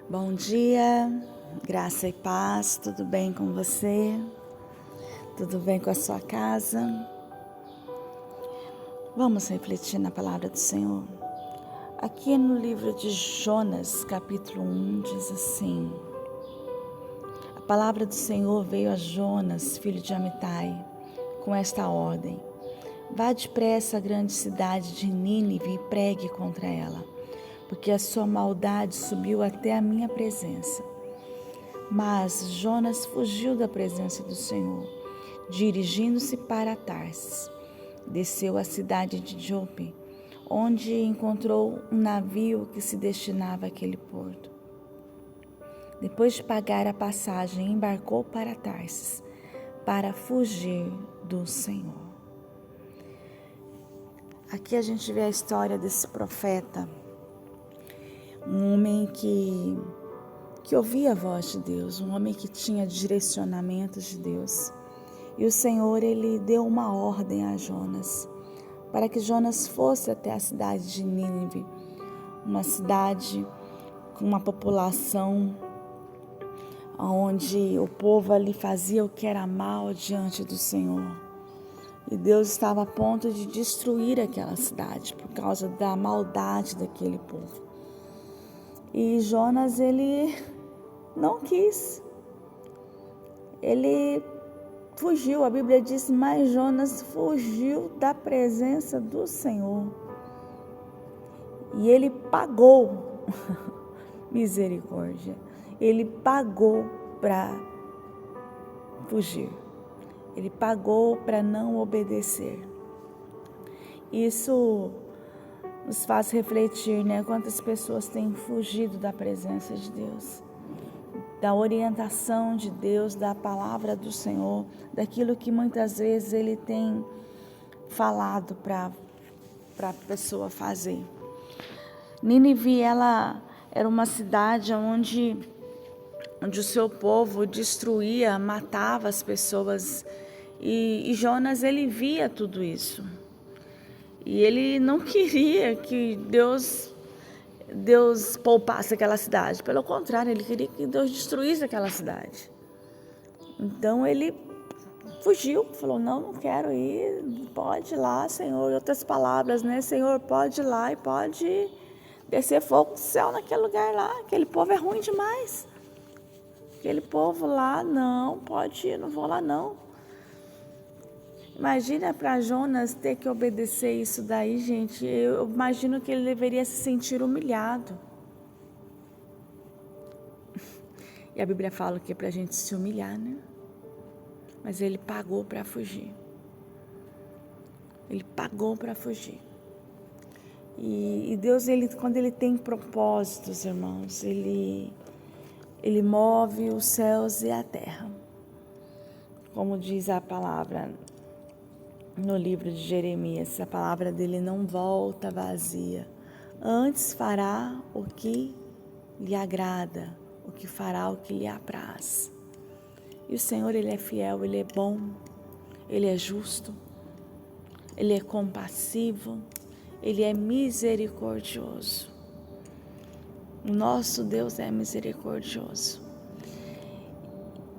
Bom dia, graça e paz, tudo bem com você? Tudo bem com a sua casa? Vamos refletir na palavra do Senhor. Aqui no livro de Jonas, capítulo 1, diz assim: A palavra do Senhor veio a Jonas, filho de Amitai, com esta ordem: Vá depressa à grande cidade de Nínive e pregue contra ela, porque a sua maldade subiu até a minha presença. Mas Jonas fugiu da presença do Senhor, dirigindo-se para Tarsis. Desceu à cidade de Jope, onde encontrou um navio que se destinava àquele porto. Depois de pagar a passagem, embarcou para Tarsis, para fugir do Senhor. Aqui a gente vê a história desse profeta, um homem que ouvia a voz de Deus, um homem que tinha direcionamentos de Deus. E o Senhor, ele deu uma ordem a Jonas, para que Jonas fosse até a cidade de Nínive, uma cidade com uma população onde o povo ali fazia o que era mal diante do Senhor. E Deus estava a ponto de destruir aquela cidade por causa da maldade daquele povo. E Jonas, ele não quis. Ele fugiu, a Bíblia diz, mas Jonas fugiu da presença do Senhor. E ele pagou, misericórdia, ele pagou para fugir. Ele pagou para não obedecer. Isso nos faz refletir, né? Quantas pessoas têm fugido da presença de Deus, da orientação de Deus, da palavra do Senhor, daquilo que muitas vezes Ele tem falado para a pessoa fazer. Nínive, ela era uma cidade onde o seu povo destruía, matava as pessoas. E Jonas, ele via tudo isso. E ele não queria que Deus poupasse aquela cidade. Pelo contrário, ele queria que Deus destruísse aquela cidade. Então ele fugiu, falou: não quero ir, pode ir lá, Senhor. Em outras palavras, né? Senhor, pode ir lá e pode descer fogo do céu naquele lugar lá. Aquele povo é ruim demais. Aquele povo lá, não, pode ir, não vou lá não. Imagina para Jonas ter que obedecer isso daí, gente. Eu imagino que ele deveria se sentir humilhado. E a Bíblia fala que é para a gente se humilhar, né? Mas ele pagou para fugir. Ele pagou para fugir. E Deus, quando Ele tem propósitos, irmãos, Ele move os céus e a terra. Como diz a palavra no livro de Jeremias, a palavra dele não volta vazia. Antes fará o que lhe agrada, o que fará o que lhe apraz. E o Senhor, Ele é fiel, Ele é bom, Ele é justo, Ele é compassivo, Ele é misericordioso. O nosso Deus é misericordioso.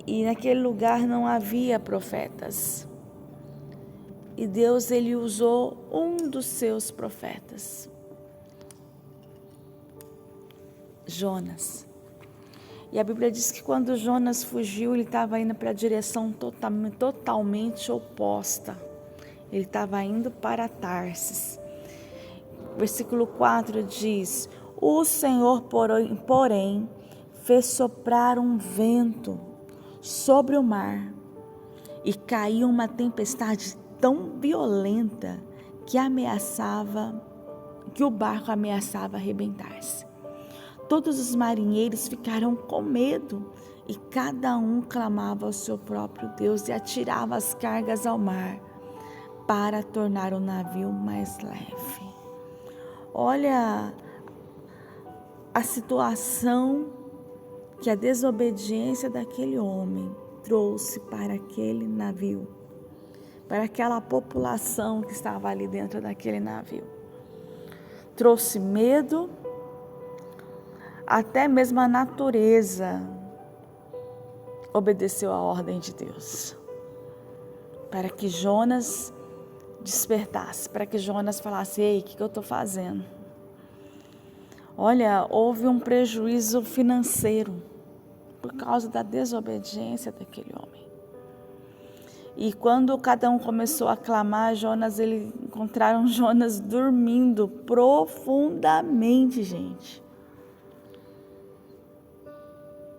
E naquele lugar não havia profetas. E Deus, Ele usou um dos seus profetas, Jonas. E a Bíblia diz que quando Jonas fugiu, ele estava indo para a direção totalmente oposta. Ele estava indo para Tarsis. Versículo 4 diz: O Senhor, porém, fez soprar um vento sobre o mar, e caiu uma tempestade tão violenta que o barco ameaçava arrebentar-se. Todos os marinheiros ficaram com medo e cada um clamava ao seu próprio Deus e atirava as cargas ao mar para tornar o navio mais leve. Olha a situação que a desobediência daquele homem trouxe para aquele navio, para aquela população que estava ali dentro daquele navio. Trouxe medo, até mesmo a natureza obedeceu a ordem de Deus, para que Jonas despertasse, para que Jonas falasse: ei, o que eu estou fazendo? Olha, houve um prejuízo financeiro por causa da desobediência daquele homem. E quando cada um começou a clamar, encontraram Jonas dormindo profundamente, gente.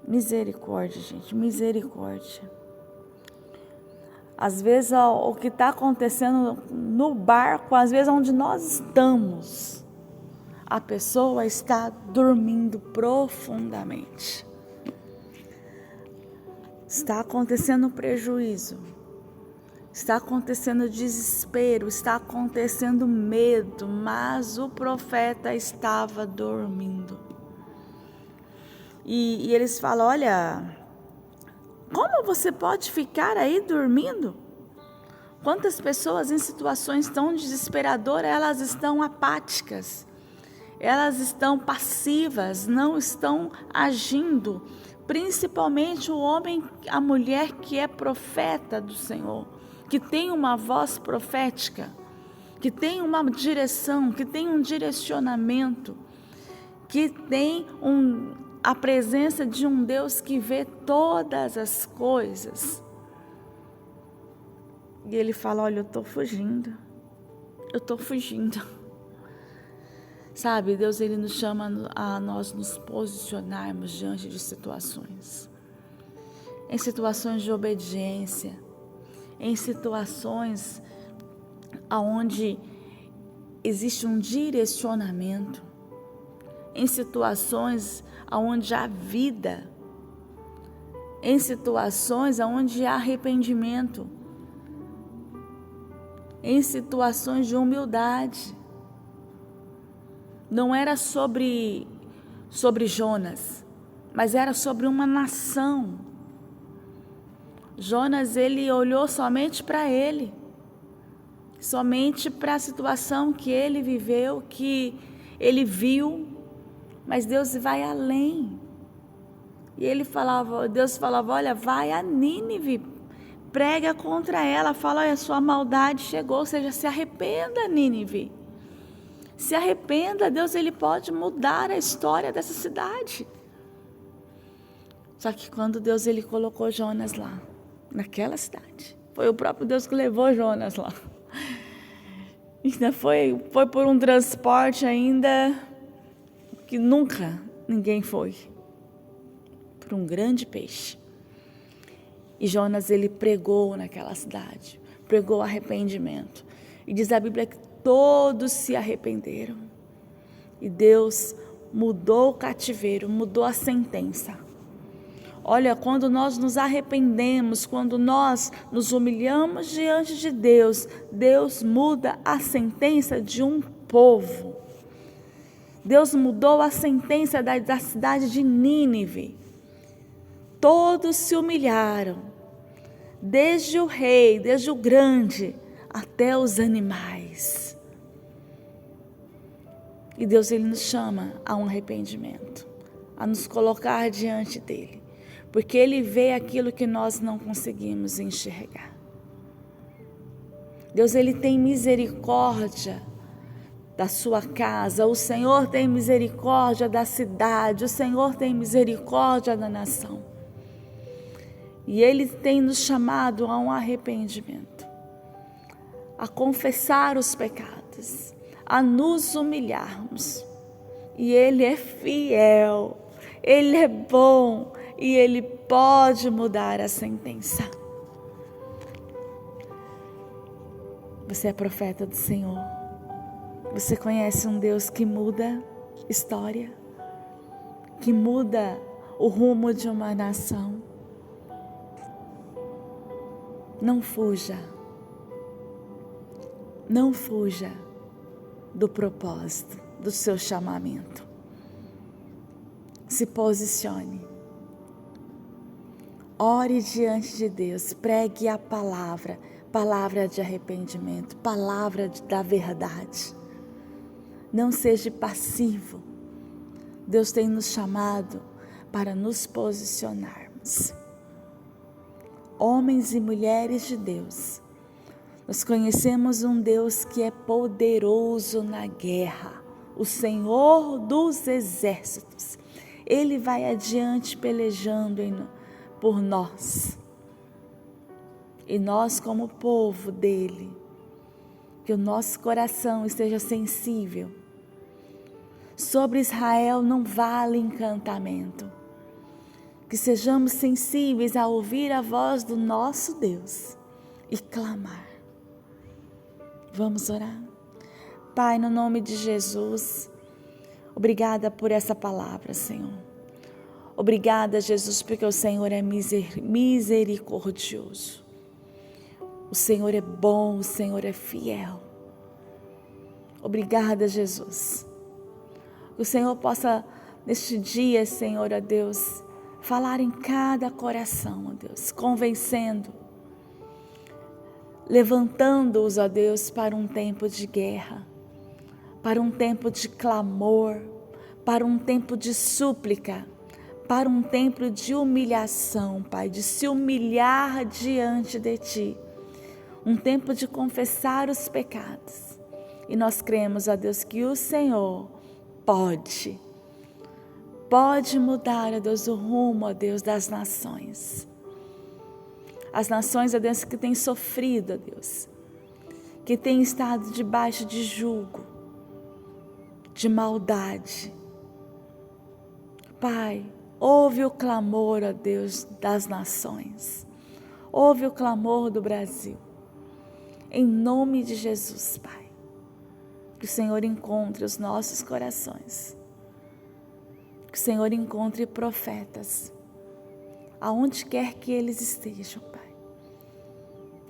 Misericórdia, gente, misericórdia. Às vezes o que está acontecendo no barco, às vezes onde nós estamos, a pessoa está dormindo profundamente. Está acontecendo prejuízo, está acontecendo desespero, está acontecendo medo, mas o profeta estava dormindo. E eles falam: olha, como você pode ficar aí dormindo? Quantas pessoas em situações tão desesperadoras, elas estão apáticas, elas estão passivas, não estão agindo. Principalmente o homem, a mulher que é profeta do Senhor, que tem uma voz profética, que tem uma direção, que tem um direcionamento, que tem a presença de um Deus que vê todas as coisas. E ele fala: olha, eu estou fugindo. Sabe, Deus, ele nos chama a nós nos posicionarmos diante de situações. Em situações de obediência, em situações onde existe um direcionamento, em situações onde há vida, em situações onde há arrependimento, em situações de humildade. Não era sobre Jonas, mas era sobre uma nação. Jonas, ele olhou somente para ele, somente para a situação que ele viveu, que ele viu, mas Deus vai além. E Deus falava: olha, vai a Nínive, prega contra ela, fala: olha, sua maldade chegou, ou seja, se arrependa, Nínive. Se arrependa, Deus, ele pode mudar a história dessa cidade. Só que quando Deus, ele colocou Jonas lá, naquela cidade, foi o próprio Deus que levou Jonas lá. Ainda foi por um transporte ainda que nunca ninguém foi, por um grande peixe. E Jonas, ele pregou naquela cidade, pregou arrependimento. E diz a Bíblia que todos se arrependeram. E Deus mudou o cativeiro, mudou a sentença. Olha, quando nós nos arrependemos, quando nós nos humilhamos diante de Deus, Deus muda a sentença de um povo. Deus mudou a sentença da cidade de Nínive. Todos se humilharam, desde o rei, desde o grande, até os animais. E Deus, ele nos chama a um arrependimento, a nos colocar diante dele, porque ele vê aquilo que nós não conseguimos enxergar. Deus, ele tem misericórdia da sua casa, o Senhor tem misericórdia da cidade, o Senhor tem misericórdia da nação. E ele tem nos chamado a um arrependimento, a confessar os pecados, a nos humilharmos. E ele é fiel, ele é bom e ele pode mudar a sentença. Você é profeta do Senhor. Você conhece um Deus que muda história, que muda o rumo de uma nação. Não fuja do propósito, do seu chamamento. Se posicione. Ore diante de Deus, pregue a palavra de arrependimento, palavra da verdade. Não seja passivo, Deus tem nos chamado para nos posicionarmos. Homens e mulheres de Deus, nós conhecemos um Deus que é poderoso na guerra, o Senhor dos exércitos. Ele vai adiante pelejando por nós. E nós, como povo dele, que o nosso coração esteja sensível. Sobre Israel não vale encantamento. Que sejamos sensíveis a ouvir a voz do nosso Deus e clamar. Vamos orar? Pai, no nome de Jesus, obrigada por essa palavra, Senhor. Obrigada, Jesus, porque o Senhor é misericordioso. O Senhor é bom, o Senhor é fiel. Obrigada, Jesus. Que o Senhor possa, neste dia, Senhor, ó Deus, falar em cada coração, ó Deus, convencendo, levantando-os, ó Deus, para um tempo de guerra, para um tempo de clamor, para um tempo de súplica, para um tempo de humilhação, Pai, de se humilhar diante de Ti, um tempo de confessar os pecados. E nós cremos, ó Deus, que o Senhor pode mudar, ó Deus, o rumo, ó Deus, das nações. As nações, ó Deus, que têm sofrido, ó Deus, que têm estado debaixo de jugo, de maldade. Pai, ouve o clamor, ó Deus, das nações. Ouve o clamor do Brasil. Em nome de Jesus, Pai. Que o Senhor encontre os nossos corações. Que o Senhor encontre profetas, aonde quer que eles estejam, Pai.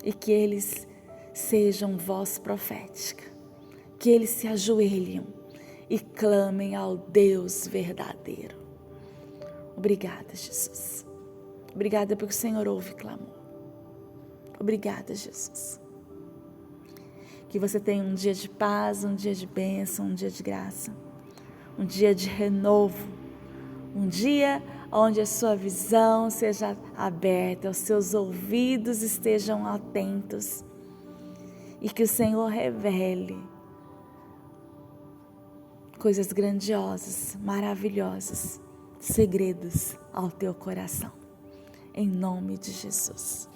E que eles sejam voz profética. Que eles se ajoelhem e clamem ao Deus verdadeiro. Obrigada, Jesus. Obrigada porque o Senhor ouve clamor. Obrigada, Jesus. Que você tenha um dia de paz, um dia de bênção, um dia de graça, um dia de renovo, um dia onde a sua visão seja aberta, os seus ouvidos estejam atentos e que o Senhor revele coisas grandiosas, maravilhosas, segredos ao teu coração. Em nome de Jesus.